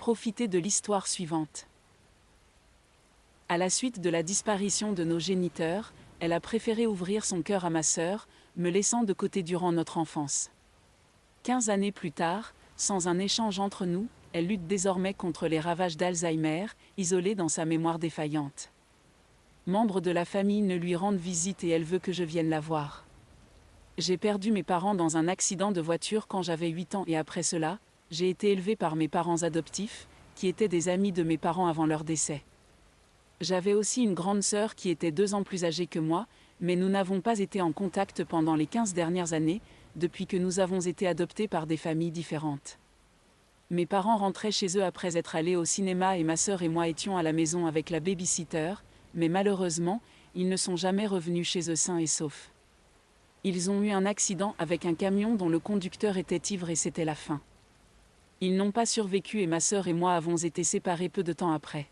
Profitez de l'histoire suivante. À la suite de la disparition de nos géniteurs, elle a préféré ouvrir son cœur à ma sœur, me laissant de côté durant notre enfance. 15 années plus tard, sans un échange entre nous, elle lutte désormais contre les ravages d'Alzheimer, isolée dans sa mémoire défaillante. Membres de la famille ne lui rendent visite et elle veut que je vienne la voir. J'ai perdu mes parents dans un accident de voiture quand j'avais 8 ans et après cela, j'ai été élevée par mes parents adoptifs, qui étaient des amis de mes parents avant leur décès. J'avais aussi une grande sœur qui était 2 ans plus âgée que moi, mais nous n'avons pas été en contact pendant les 15 dernières années, depuis que nous avons été adoptés par des familles différentes. Mes parents rentraient chez eux après être allés au cinéma et ma sœur et moi étions à la maison avec la baby-sitter, mais malheureusement, ils ne sont jamais revenus chez eux sains et saufs. Ils ont eu un accident avec un camion dont le conducteur était ivre et c'était la fin. Ils n'ont pas survécu et ma sœur et moi avons été séparés peu de temps après.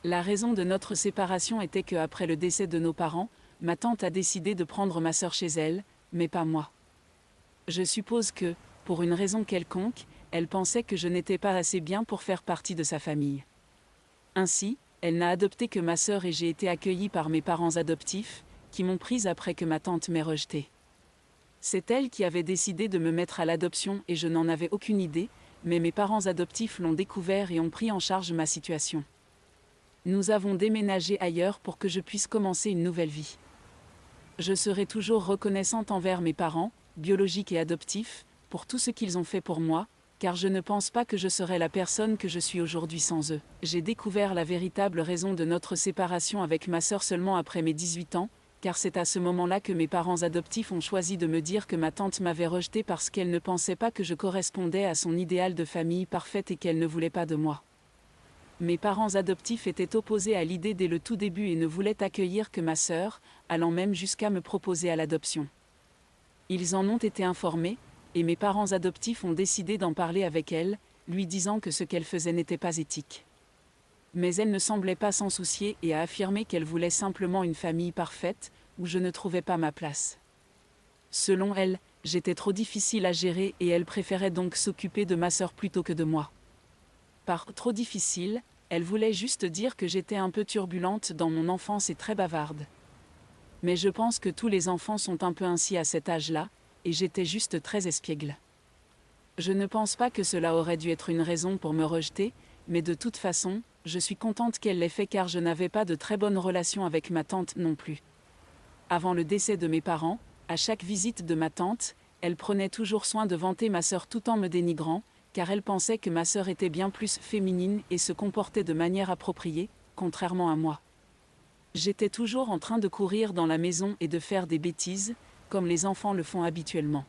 La raison de notre séparation était que après le décès de nos parents, ma tante a décidé de prendre ma sœur chez elle, mais pas moi. Je suppose que, pour une raison quelconque, elle pensait que je n'étais pas assez bien pour faire partie de sa famille. Ainsi, elle n'a adopté que ma sœur et j'ai été accueillie par mes parents adoptifs, qui m'ont prise après que ma tante m'ait rejetée. C'est elle qui avait décidé de me mettre à l'adoption et je n'en avais aucune idée, mais mes parents adoptifs l'ont découvert et ont pris en charge ma situation. Nous avons déménagé ailleurs pour que je puisse commencer une nouvelle vie. Je serai toujours reconnaissante envers mes parents, biologiques et adoptifs, pour tout ce qu'ils ont fait pour moi, car je ne pense pas que je serais la personne que je suis aujourd'hui sans eux. J'ai découvert la véritable raison de notre séparation avec ma sœur seulement après mes 18 ans, car c'est à ce moment-là que mes parents adoptifs ont choisi de me dire que ma tante m'avait rejetée parce qu'elle ne pensait pas que je correspondais à son idéal de famille parfaite et qu'elle ne voulait pas de moi. Mes parents adoptifs étaient opposés à l'idée dès le tout début et ne voulaient accueillir que ma sœur, allant même jusqu'à me proposer à l'adoption. Ils en ont été informés, et mes parents adoptifs ont décidé d'en parler avec elle, lui disant que ce qu'elle faisait n'était pas éthique. Mais elle ne semblait pas s'en soucier et a affirmé qu'elle voulait simplement une famille parfaite, où je ne trouvais pas ma place. Selon elle, j'étais trop difficile à gérer et elle préférait donc s'occuper de ma sœur plutôt que de moi. Par « trop difficile », elle voulait juste dire que j'étais un peu turbulente dans mon enfance et très bavarde. Mais je pense que tous les enfants sont un peu ainsi à cet âge-là, et j'étais juste très espiègle. Je ne pense pas que cela aurait dû être une raison pour me rejeter, mais de toute façon, je suis contente qu'elle l'ait fait car je n'avais pas de très bonnes relations avec ma tante non plus. Avant le décès de mes parents, à chaque visite de ma tante, elle prenait toujours soin de vanter ma sœur tout en me dénigrant, car elle pensait que ma sœur était bien plus féminine et se comportait de manière appropriée, contrairement à moi. J'étais toujours en train de courir dans la maison et de faire des bêtises, comme les enfants le font habituellement.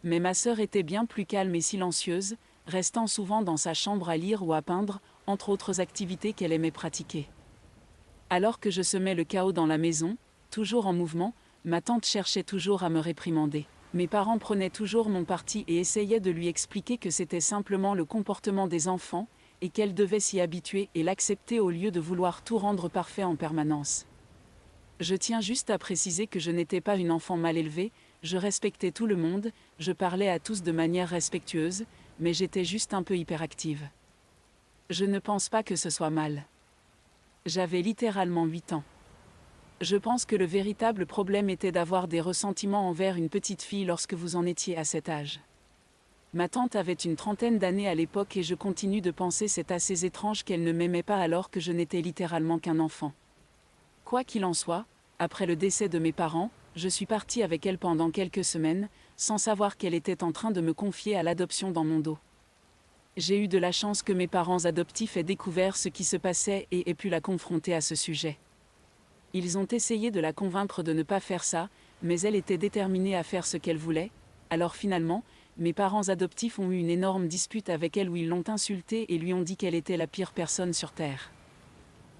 Mais ma sœur était bien plus calme et silencieuse, restant souvent dans sa chambre à lire ou à peindre, entre autres activités qu'elle aimait pratiquer. Alors que je semais le chaos dans la maison, toujours en mouvement, ma tante cherchait toujours à me réprimander. Mes parents prenaient toujours mon parti et essayaient de lui expliquer que c'était simplement le comportement des enfants, et qu'elle devait s'y habituer et l'accepter au lieu de vouloir tout rendre parfait en permanence. Je tiens juste à préciser que je n'étais pas une enfant mal élevée, je respectais tout le monde, je parlais à tous de manière respectueuse, mais j'étais juste un peu hyperactive. Je ne pense pas que ce soit mal. J'avais littéralement 8 ans. Je pense que le véritable problème était d'avoir des ressentiments envers une petite fille lorsque vous en étiez à cet âge. Ma tante avait une trentaine d'années à l'époque et je continue de penser c'est assez étrange qu'elle ne m'aimait pas alors que je n'étais littéralement qu'un enfant. Quoi qu'il en soit, après le décès de mes parents, je suis partie avec elle pendant quelques semaines, sans savoir qu'elle était en train de me confier à l'adoption dans mon dos. J'ai eu de la chance que mes parents adoptifs aient découvert ce qui se passait et aient pu la confronter à ce sujet. Ils ont essayé de la convaincre de ne pas faire ça, mais elle était déterminée à faire ce qu'elle voulait, alors finalement, mes parents adoptifs ont eu une énorme dispute avec elle où ils l'ont insultée et lui ont dit qu'elle était la pire personne sur Terre.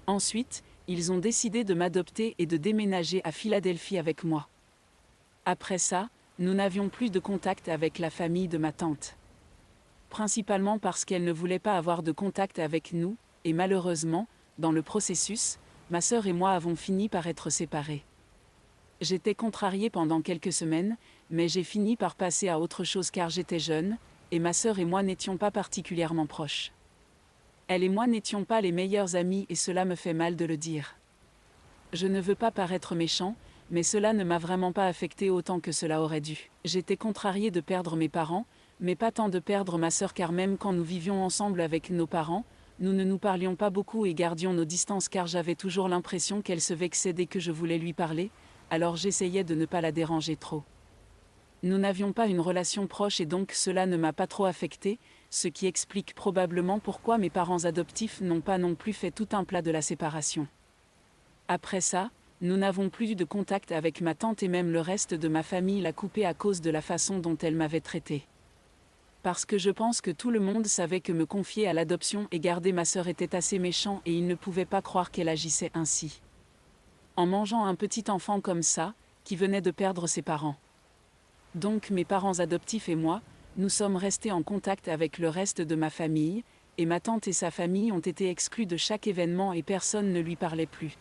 Ensuite, ils ont décidé de m'adopter et de déménager à Philadelphie avec moi. Après ça, nous n'avions plus de contact avec la famille de ma tante. Principalement parce qu'elle ne voulait pas avoir de contact avec nous, et malheureusement, dans le processus, ma sœur et moi avons fini par être séparés. J'étais contrariée pendant quelques semaines, mais j'ai fini par passer à autre chose car j'étais jeune, et ma sœur et moi n'étions pas particulièrement proches. Elle et moi n'étions pas les meilleures amies et cela me fait mal de le dire. Je ne veux pas paraître méchant, mais cela ne m'a vraiment pas affecté autant que cela aurait dû. J'étais contrariée de perdre mes parents, mais pas tant de perdre ma sœur car même quand nous vivions ensemble avec nos parents, nous ne nous parlions pas beaucoup et gardions nos distances car j'avais toujours l'impression qu'elle se vexait dès que je voulais lui parler, alors j'essayais de ne pas la déranger trop. Nous n'avions pas une relation proche et donc cela ne m'a pas trop affecté, ce qui explique probablement pourquoi mes parents adoptifs n'ont pas non plus fait tout un plat de la séparation. Après ça, nous n'avons plus eu de contact avec ma tante et même le reste de ma famille l'a coupé à cause de la façon dont elle m'avait traité. Parce que je pense que tout le monde savait que me confier à l'adoption et garder ma sœur était assez méchant et ils ne pouvaient pas croire qu'elle agissait ainsi. En mangeant un petit enfant comme ça, qui venait de perdre ses parents. Donc mes parents adoptifs et moi, nous sommes restés en contact avec le reste de ma famille, et ma tante et sa famille ont été exclus de chaque événement et personne ne lui parlait plus.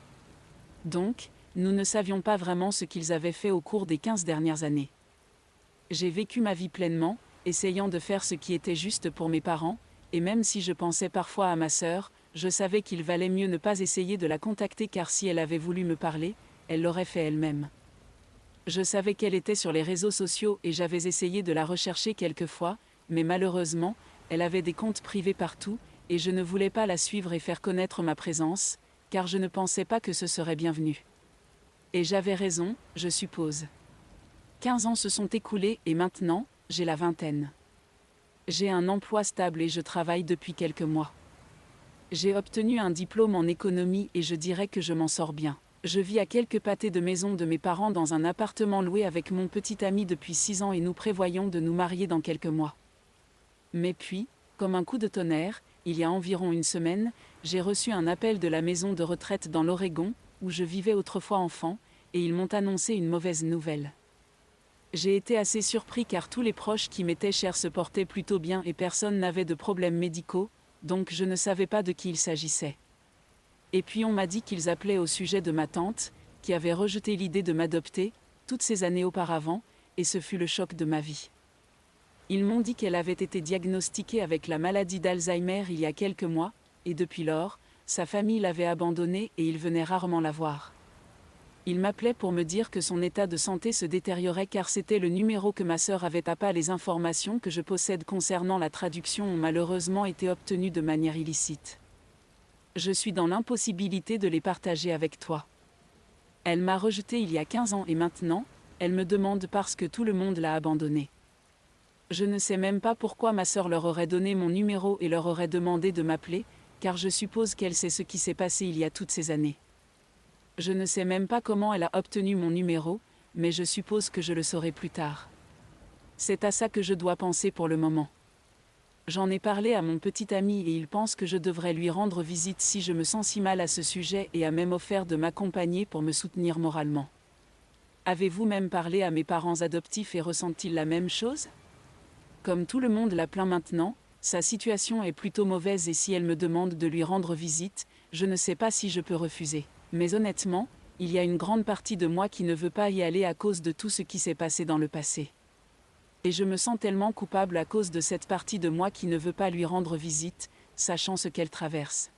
Donc, nous ne savions pas vraiment ce qu'ils avaient fait au cours des 15 dernières années. J'ai vécu ma vie pleinement, essayant de faire ce qui était juste pour mes parents, et même si je pensais parfois à ma sœur, je savais qu'il valait mieux ne pas essayer de la contacter car si elle avait voulu me parler, elle l'aurait fait elle-même. Je savais qu'elle était sur les réseaux sociaux et j'avais essayé de la rechercher quelquefois, mais malheureusement, elle avait des comptes privés partout, et je ne voulais pas la suivre et faire connaître ma présence, car je ne pensais pas que ce serait bienvenu. Et j'avais raison, je suppose. 15 ans se sont écoulés et maintenant, j'ai la vingtaine. J'ai un emploi stable et je travaille depuis quelques mois. J'ai obtenu un diplôme en économie et je dirais que je m'en sors bien. Je vis à quelques pâtés de maison de mes parents dans un appartement loué avec mon petit ami depuis 6 ans et nous prévoyons de nous marier dans quelques mois. Mais puis, comme un coup de tonnerre, il y a environ une semaine, j'ai reçu un appel de la maison de retraite dans l'Oregon, où je vivais autrefois enfant, et ils m'ont annoncé une mauvaise nouvelle. J'ai été assez surpris car tous les proches qui m'étaient chers se portaient plutôt bien et personne n'avait de problèmes médicaux, donc je ne savais pas de qui il s'agissait. Et puis on m'a dit qu'ils appelaient au sujet de ma tante, qui avait rejeté l'idée de m'adopter, toutes ces années auparavant, et ce fut le choc de ma vie. Ils m'ont dit qu'elle avait été diagnostiquée avec la maladie d'Alzheimer il y a quelques mois, et depuis lors, sa famille l'avait abandonnée et ils venaient rarement la voir. Il m'appelait pour me dire que son état de santé se détériorait car c'était le numéro que ma sœur avait à pas. Les informations que je possède concernant la traduction ont malheureusement été obtenues de manière illicite. Je suis dans l'impossibilité de les partager avec toi. Elle m'a rejeté il y a 15 ans et maintenant, elle me demande parce que tout le monde l'a abandonnée. Je ne sais même pas pourquoi ma sœur leur aurait donné mon numéro et leur aurait demandé de m'appeler, car je suppose qu'elle sait ce qui s'est passé il y a toutes ces années. Je ne sais même pas comment elle a obtenu mon numéro, mais je suppose que je le saurai plus tard. C'est à ça que je dois penser pour le moment. J'en ai parlé à mon petit ami et il pense que je devrais lui rendre visite si je me sens si mal à ce sujet et a même offert de m'accompagner pour me soutenir moralement. Avez-vous même parlé à mes parents adoptifs et ressent-ils la même chose ? Comme tout le monde l'a plaint maintenant, sa situation est plutôt mauvaise et si elle me demande de lui rendre visite, je ne sais pas si je peux refuser. Mais honnêtement, il y a une grande partie de moi qui ne veut pas y aller à cause de tout ce qui s'est passé dans le passé. Et je me sens tellement coupable à cause de cette partie de moi qui ne veut pas lui rendre visite, sachant ce qu'elle traverse.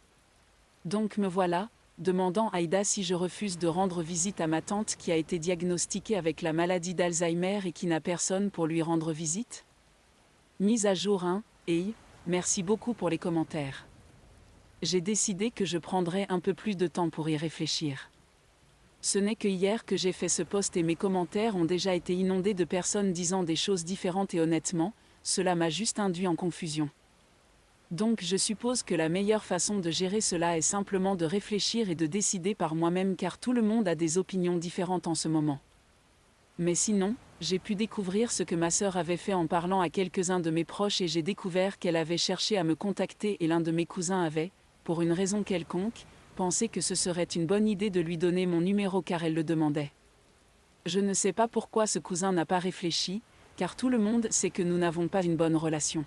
Donc me voilà, demandant à Aïda si je refuse de rendre visite à ma tante qui a été diagnostiquée avec la maladie d'Alzheimer et qui n'a personne pour lui rendre visite. Mise à jour 1, et merci beaucoup pour les commentaires. J'ai décidé que je prendrais un peu plus de temps pour y réfléchir. Ce n'est que hier que j'ai fait ce post et mes commentaires ont déjà été inondés de personnes disant des choses différentes et honnêtement, cela m'a juste induit en confusion. Donc je suppose que la meilleure façon de gérer cela est simplement de réfléchir et de décider par moi-même car tout le monde a des opinions différentes en ce moment. Mais sinon, j'ai pu découvrir ce que ma sœur avait fait en parlant à quelques-uns de mes proches et j'ai découvert qu'elle avait cherché à me contacter et l'un de mes cousins avait, pour une raison quelconque, pensé que ce serait une bonne idée de lui donner mon numéro car elle le demandait. Je ne sais pas pourquoi ce cousin n'a pas réfléchi, car tout le monde sait que nous n'avons pas une bonne relation.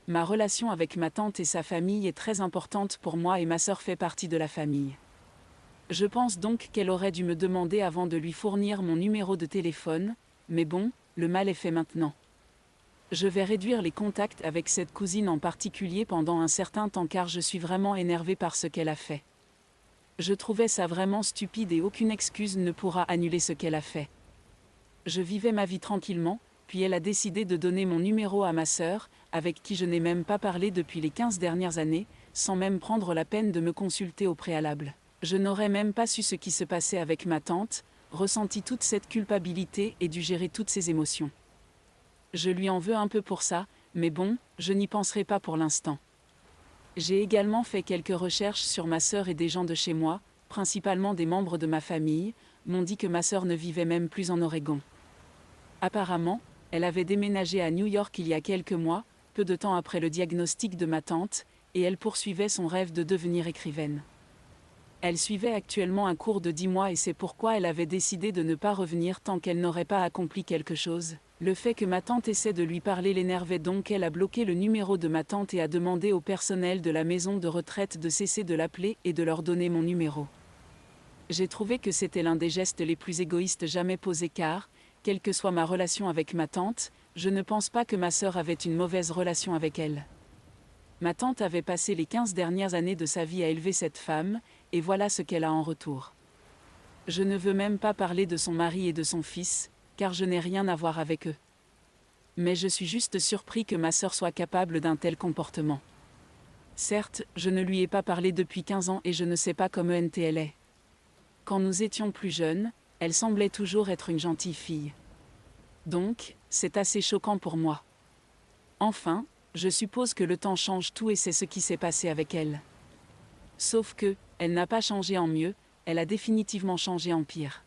Ma relation avec ma tante et sa famille est très importante pour moi et ma sœur fait partie de la famille. Je pense donc qu'elle aurait dû me demander avant de lui fournir mon numéro de téléphone, mais bon, le mal est fait maintenant. Je vais réduire les contacts avec cette cousine en particulier pendant un certain temps car je suis vraiment énervée par ce qu'elle a fait. Je trouvais ça vraiment stupide et aucune excuse ne pourra annuler ce qu'elle a fait. Je vivais ma vie tranquillement, puis elle a décidé de donner mon numéro à ma sœur, avec qui je n'ai même pas parlé depuis les 15 dernières années, sans même prendre la peine de me consulter au préalable. Je n'aurais même pas su ce qui se passait avec ma tante, ressenti toute cette culpabilité et dû gérer toutes ces émotions. Je lui en veux un peu pour ça, mais bon, je n'y penserai pas pour l'instant. J'ai également fait quelques recherches sur ma sœur et des gens de chez moi, principalement des membres de ma famille, m'ont dit que ma sœur ne vivait même plus en Oregon. Apparemment, elle avait déménagé à New York il y a quelques mois, peu de temps après le diagnostic de ma tante, et elle poursuivait son rêve de devenir écrivaine. Elle suivait actuellement un cours de 10 mois et c'est pourquoi elle avait décidé de ne pas revenir tant qu'elle n'aurait pas accompli quelque chose. Le fait que ma tante essaie de lui parler l'énervait donc elle a bloqué le numéro de ma tante et a demandé au personnel de la maison de retraite de cesser de l'appeler et de leur donner mon numéro. J'ai trouvé que c'était l'un des gestes les plus égoïstes jamais posés car, quelle que soit ma relation avec ma tante, je ne pense pas que ma sœur avait une mauvaise relation avec elle. Ma tante avait passé les 15 dernières années de sa vie à élever cette femme, et voilà ce qu'elle a en retour. Je ne veux même pas parler de son mari et de son fils, car je n'ai rien à voir avec eux. Mais je suis juste surpris que ma sœur soit capable d'un tel comportement. Certes, je ne lui ai pas parlé depuis 15 ans et je ne sais pas comment elle est. Quand nous étions plus jeunes, elle semblait toujours être une gentille fille. Donc, c'est assez choquant pour moi. Enfin, je suppose que le temps change tout et c'est ce qui s'est passé avec elle. Sauf que, elle n'a pas changé en mieux, elle a définitivement changé en pire.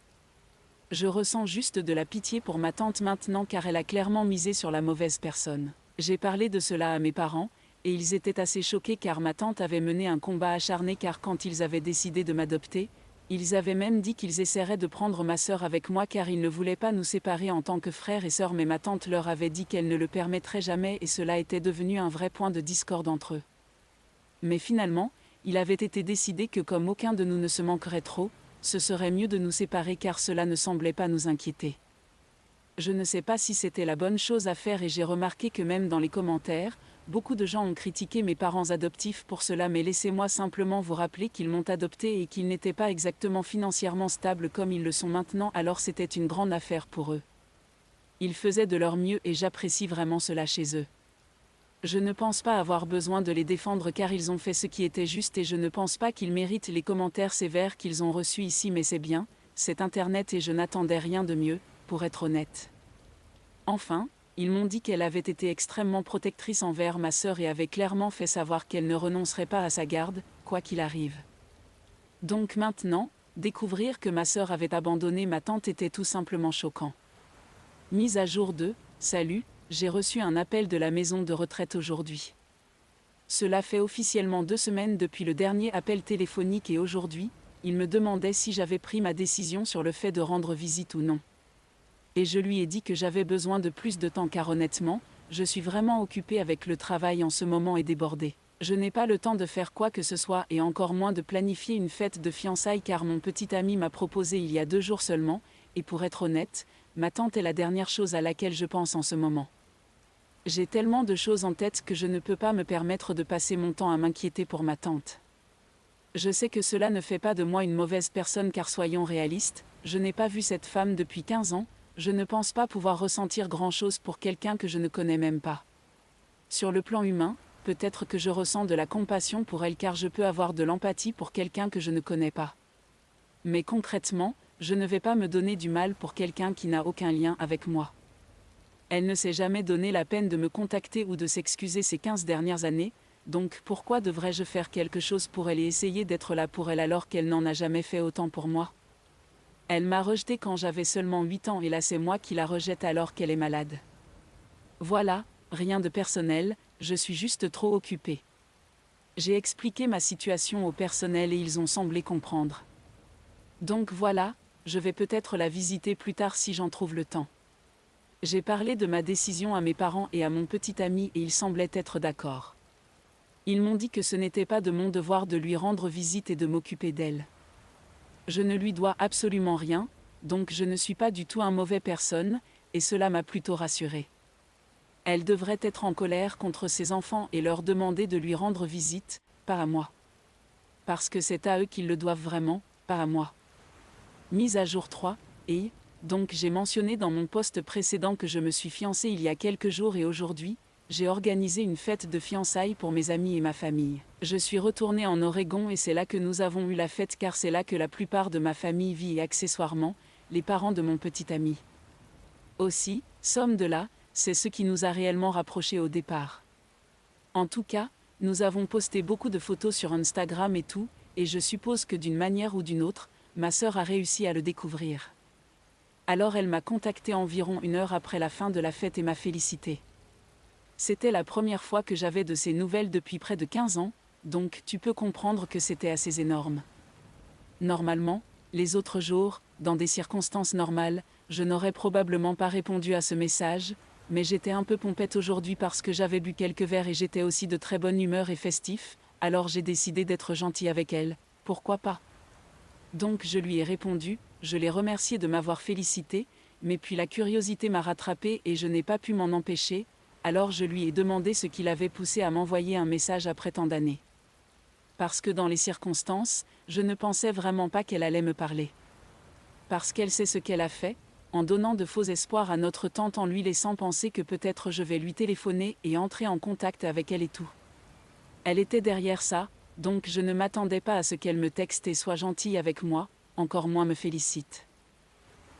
Je ressens juste de la pitié pour ma tante maintenant car elle a clairement misé sur la mauvaise personne. J'ai parlé de cela à mes parents, et ils étaient assez choqués car ma tante avait mené un combat acharné car quand ils avaient décidé de m'adopter, ils avaient même dit qu'ils essaieraient de prendre ma sœur avec moi car ils ne voulaient pas nous séparer en tant que frères et sœurs mais ma tante leur avait dit qu'elle ne le permettrait jamais et cela était devenu un vrai point de discorde entre eux. Mais finalement, il avait été décidé que comme aucun de nous ne se manquerait trop, ce serait mieux de nous séparer car cela ne semblait pas nous inquiéter. Je ne sais pas si c'était la bonne chose à faire et j'ai remarqué que même dans les commentaires, beaucoup de gens ont critiqué mes parents adoptifs pour cela mais laissez-moi simplement vous rappeler qu'ils m'ont adopté et qu'ils n'étaient pas exactement financièrement stables comme ils le sont maintenant alors c'était une grande affaire pour eux. Ils faisaient de leur mieux et j'apprécie vraiment cela chez eux. Je ne pense pas avoir besoin de les défendre car ils ont fait ce qui était juste et je ne pense pas qu'ils méritent les commentaires sévères qu'ils ont reçus ici mais c'est bien, c'est Internet et je n'attendais rien de mieux, pour être honnête. Enfin, ils m'ont dit qu'elle avait été extrêmement protectrice envers ma sœur et avait clairement fait savoir qu'elle ne renoncerait pas à sa garde, quoi qu'il arrive. Donc maintenant, découvrir que ma sœur avait abandonné ma tante était tout simplement choquant. Mise à jour 2, salut, j'ai reçu un appel de la maison de retraite aujourd'hui. Cela fait officiellement 2 semaines depuis le dernier appel téléphonique et aujourd'hui, ils me demandaient si j'avais pris ma décision sur le fait de rendre visite ou non. Et je lui ai dit que j'avais besoin de plus de temps car honnêtement, je suis vraiment occupée avec le travail en ce moment et débordée. Je n'ai pas le temps de faire quoi que ce soit et encore moins de planifier une fête de fiançailles car mon petit ami m'a proposé il y a 2 jours seulement, et pour être honnête, ma tante est la dernière chose à laquelle je pense en ce moment. J'ai tellement de choses en tête que je ne peux pas me permettre de passer mon temps à m'inquiéter pour ma tante. Je sais que cela ne fait pas de moi une mauvaise personne car soyons réalistes, je n'ai pas vu cette femme depuis 15 ans, je ne pense pas pouvoir ressentir grand-chose pour quelqu'un que je ne connais même pas. Sur le plan humain, peut-être que je ressens de la compassion pour elle car je peux avoir de l'empathie pour quelqu'un que je ne connais pas. Mais concrètement, je ne vais pas me donner du mal pour quelqu'un qui n'a aucun lien avec moi. Elle ne s'est jamais donné la peine de me contacter ou de s'excuser ces 15 dernières années, donc pourquoi devrais-je faire quelque chose pour elle et essayer d'être là pour elle alors qu'elle n'en a jamais fait autant pour moi ? Elle m'a rejeté quand j'avais seulement 8 ans et là c'est moi qui la rejette alors qu'elle est malade. Voilà, rien de personnel, je suis juste trop occupée. J'ai expliqué ma situation au personnel et ils ont semblé comprendre. Donc voilà, je vais peut-être la visiter plus tard si j'en trouve le temps. J'ai parlé de ma décision à mes parents et à mon petit ami et ils semblaient être d'accord. Ils m'ont dit que ce n'était pas de mon devoir de lui rendre visite et de m'occuper d'elle. Je ne lui dois absolument rien, donc je ne suis pas du tout une mauvaise personne, et cela m'a plutôt rassurée. Elle devrait être en colère contre ses enfants et leur demander de lui rendre visite, pas à moi. Parce que c'est à eux qu'ils le doivent vraiment, pas à moi. Mise à jour 3, et, donc j'ai mentionné dans mon post précédent que je me suis fiancée il y a quelques jours et aujourd'hui, j'ai organisé une fête de fiançailles pour mes amis et ma famille. Je suis retournée en Oregon et c'est là que nous avons eu la fête car c'est là que la plupart de ma famille vit et accessoirement, les parents de mon petit ami. Aussi, somme de là, c'est ce qui nous a réellement rapprochés au départ. En tout cas, nous avons posté beaucoup de photos sur Instagram et tout, et je suppose que d'une manière ou d'une autre, ma sœur a réussi à le découvrir. Alors elle m'a contacté environ 1 heure après la fin de la fête et m'a félicité. C'était la première fois que j'avais de ses nouvelles depuis près de 15 ans, donc tu peux comprendre que c'était assez énorme. Normalement, les autres jours, dans des circonstances normales, je n'aurais probablement pas répondu à ce message, mais j'étais un peu pompette aujourd'hui parce que j'avais bu quelques verres et j'étais aussi de très bonne humeur et festif, alors j'ai décidé d'être gentil avec elle, pourquoi pas. Donc je lui ai répondu, je l'ai remercié de m'avoir félicité, mais puis la curiosité m'a rattrapé et je n'ai pas pu m'en empêcher, alors je lui ai demandé ce qui l'avait poussé à m'envoyer un message après tant d'années. Parce que dans les circonstances, je ne pensais vraiment pas qu'elle allait me parler. Parce qu'elle sait ce qu'elle a fait, en donnant de faux espoirs à notre tante en lui laissant penser que peut-être je vais lui téléphoner et entrer en contact avec elle et tout. Elle était derrière ça, donc je ne m'attendais pas à ce qu'elle me texte et soit gentille avec moi, encore moins me félicite.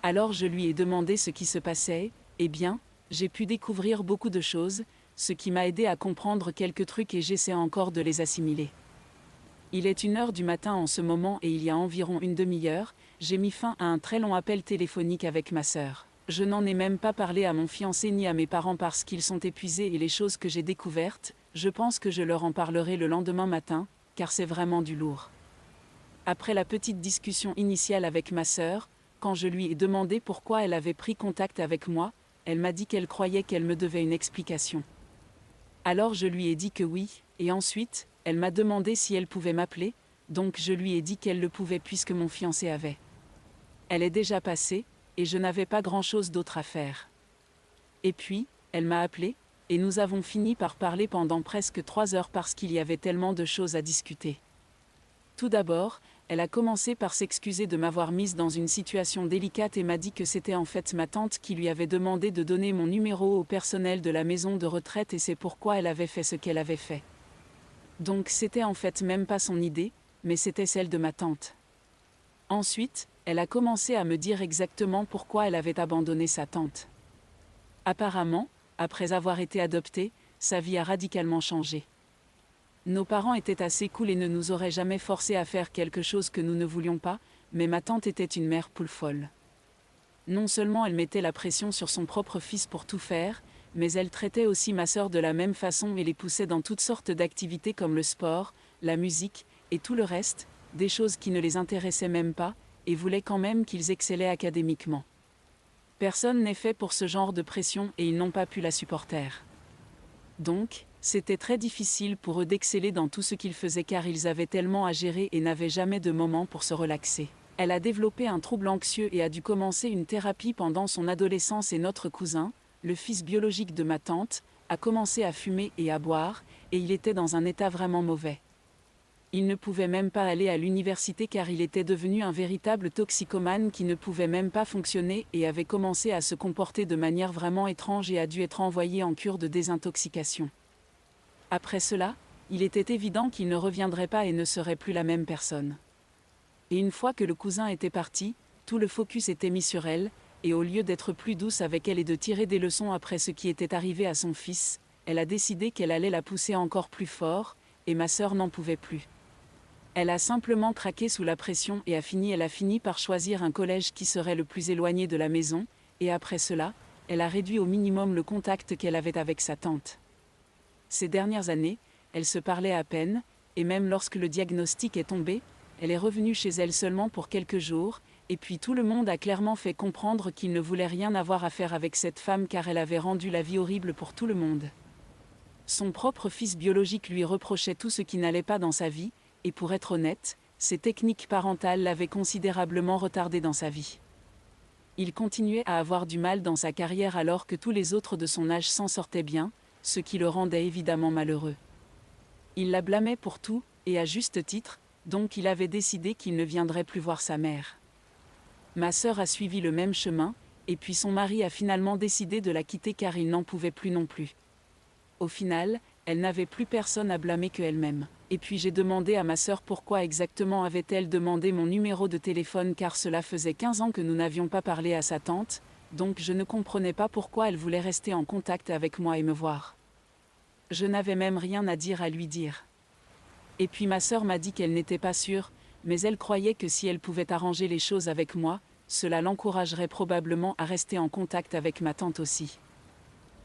Alors je lui ai demandé ce qui se passait, et bien, j'ai pu découvrir beaucoup de choses, ce qui m'a aidé à comprendre quelques trucs et j'essaie encore de les assimiler. Il est 1 heure du matin en ce moment et il y a environ une demi-heure, j'ai mis fin à un très long appel téléphonique avec ma sœur. Je n'en ai même pas parlé à mon fiancé ni à mes parents parce qu'ils sont épuisés et les choses que j'ai découvertes, je pense que je leur en parlerai le lendemain matin, car c'est vraiment du lourd. Après la petite discussion initiale avec ma sœur, quand je lui ai demandé pourquoi elle avait pris contact avec moi, elle m'a dit qu'elle croyait qu'elle me devait une explication. Alors je lui ai dit que oui, et ensuite, elle m'a demandé si elle pouvait m'appeler, donc je lui ai dit qu'elle le pouvait puisque mon fiancé avait. Elle est déjà passée, et je n'avais pas grand-chose d'autre à faire. Et puis, elle m'a appelé, et nous avons fini par parler pendant presque 3 heures parce qu'il y avait tellement de choses à discuter. Tout d'abord, elle a commencé par s'excuser de m'avoir mise dans une situation délicate et m'a dit que c'était en fait ma tante qui lui avait demandé de donner mon numéro au personnel de la maison de retraite et c'est pourquoi elle avait fait ce qu'elle avait fait. Donc c'était en fait même pas son idée, mais c'était celle de ma tante. Ensuite, elle a commencé à me dire exactement pourquoi elle avait abandonné sa tante. Apparemment, après avoir été adoptée, sa vie a radicalement changé. Nos parents étaient assez cool et ne nous auraient jamais forcés à faire quelque chose que nous ne voulions pas, mais ma tante était une mère poule folle. Non seulement elle mettait la pression sur son propre fils pour tout faire, mais elle traitait aussi ma sœur de la même façon et les poussait dans toutes sortes d'activités comme le sport, la musique, et tout le reste, des choses qui ne les intéressaient même pas, et voulait quand même qu'ils excellaient académiquement. Personne n'est fait pour ce genre de pression et ils n'ont pas pu la supporter. Donc, c'était très difficile pour eux d'exceller dans tout ce qu'ils faisaient car ils avaient tellement à gérer et n'avaient jamais de moment pour se relaxer. Elle a développé un trouble anxieux et a dû commencer une thérapie pendant son adolescence et notre cousin, le fils biologique de ma tante, a commencé à fumer et à boire, et il était dans un état vraiment mauvais. Il ne pouvait même pas aller à l'université car il était devenu un véritable toxicomane qui ne pouvait même pas fonctionner et avait commencé à se comporter de manière vraiment étrange et a dû être envoyé en cure de désintoxication. Après cela, il était évident qu'il ne reviendrait pas et ne serait plus la même personne. Et une fois que le cousin était parti, tout le focus était mis sur elle, et au lieu d'être plus douce avec elle et de tirer des leçons après ce qui était arrivé à son fils, elle a décidé qu'elle allait la pousser encore plus fort, et ma sœur n'en pouvait plus. Elle a simplement craqué sous la pression et elle a fini par choisir un collège qui serait le plus éloigné de la maison, et après cela, elle a réduit au minimum le contact qu'elle avait avec sa tante. Ces dernières années, elle se parlait à peine, et même lorsque le diagnostic est tombé, elle est revenue chez elle seulement pour quelques jours, et puis tout le monde a clairement fait comprendre qu'il ne voulait rien avoir à faire avec cette femme car elle avait rendu la vie horrible pour tout le monde. Son propre fils biologique lui reprochait tout ce qui n'allait pas dans sa vie, et pour être honnête, ses techniques parentales l'avaient considérablement retardé dans sa vie. Il continuait à avoir du mal dans sa carrière alors que tous les autres de son âge s'en sortaient bien, ce qui le rendait évidemment malheureux. Il la blâmait pour tout, et à juste titre, donc il avait décidé qu'il ne viendrait plus voir sa mère. Ma sœur a suivi le même chemin, et puis son mari a finalement décidé de la quitter car il n'en pouvait plus non plus. Au final, elle n'avait plus personne à blâmer que elle-même. Et puis j'ai demandé à ma sœur pourquoi exactement avait-elle demandé mon numéro de téléphone car cela faisait 15 ans que nous n'avions pas parlé à sa tante, donc je ne comprenais pas pourquoi elle voulait rester en contact avec moi et me voir. Je n'avais même rien à dire à lui dire. Et puis ma sœur m'a dit qu'elle n'était pas sûre, mais elle croyait que si elle pouvait arranger les choses avec moi, cela l'encouragerait probablement à rester en contact avec ma tante aussi.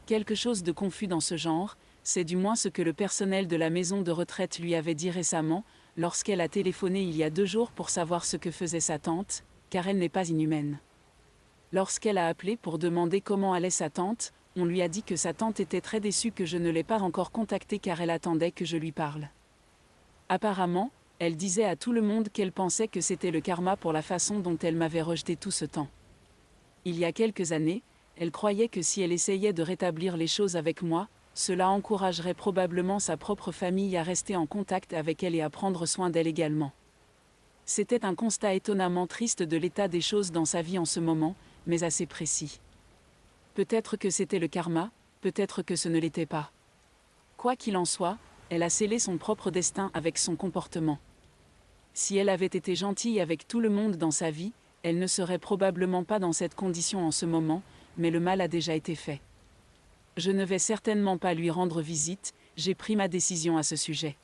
Quelque chose de confus dans ce genre, c'est du moins ce que le personnel de la maison de retraite lui avait dit récemment, lorsqu'elle a téléphoné il y a 2 jours pour savoir ce que faisait sa tante, car elle n'est pas inhumaine. Lorsqu'elle a appelé pour demander comment allait sa tante, on lui a dit que sa tante était très déçue que je ne l'ai pas encore contactée car elle attendait que je lui parle. Apparemment, elle disait à tout le monde qu'elle pensait que c'était le karma pour la façon dont elle m'avait rejeté tout ce temps. Il y a quelques années, elle croyait que si elle essayait de rétablir les choses avec moi, cela encouragerait probablement sa propre famille à rester en contact avec elle et à prendre soin d'elle également. C'était un constat étonnamment triste de l'état des choses dans sa vie en ce moment, mais assez précis. Peut-être que c'était le karma, peut-être que ce ne l'était pas. Quoi qu'il en soit, elle a scellé son propre destin avec son comportement. Si elle avait été gentille avec tout le monde dans sa vie, elle ne serait probablement pas dans cette condition en ce moment, mais le mal a déjà été fait. Je ne vais certainement pas lui rendre visite, j'ai pris ma décision à ce sujet.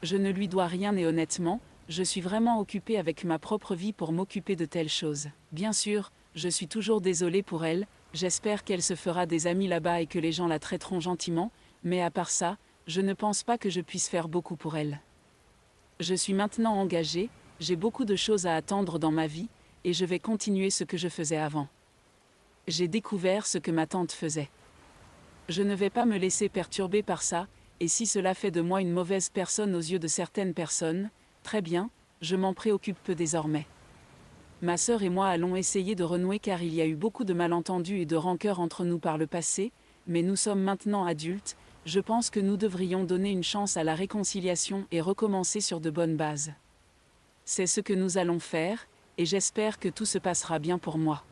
Je ne lui dois rien et honnêtement, je suis vraiment occupée avec ma propre vie pour m'occuper de telles choses. Bien sûr, je suis toujours désolée pour elle, j'espère qu'elle se fera des amis là-bas et que les gens la traiteront gentiment, mais à part ça, je ne pense pas que je puisse faire beaucoup pour elle. Je suis maintenant engagée, j'ai beaucoup de choses à attendre dans ma vie, et je vais continuer ce que je faisais avant. J'ai découvert ce que ma tante faisait. Je ne vais pas me laisser perturber par ça, et si cela fait de moi une mauvaise personne aux yeux de certaines personnes, très bien, je m'en préoccupe peu désormais. Ma sœur et moi allons essayer de renouer car il y a eu beaucoup de malentendus et de rancœurs entre nous par le passé, mais nous sommes maintenant adultes, je pense que nous devrions donner une chance à la réconciliation et recommencer sur de bonnes bases. C'est ce que nous allons faire, et j'espère que tout se passera bien pour moi.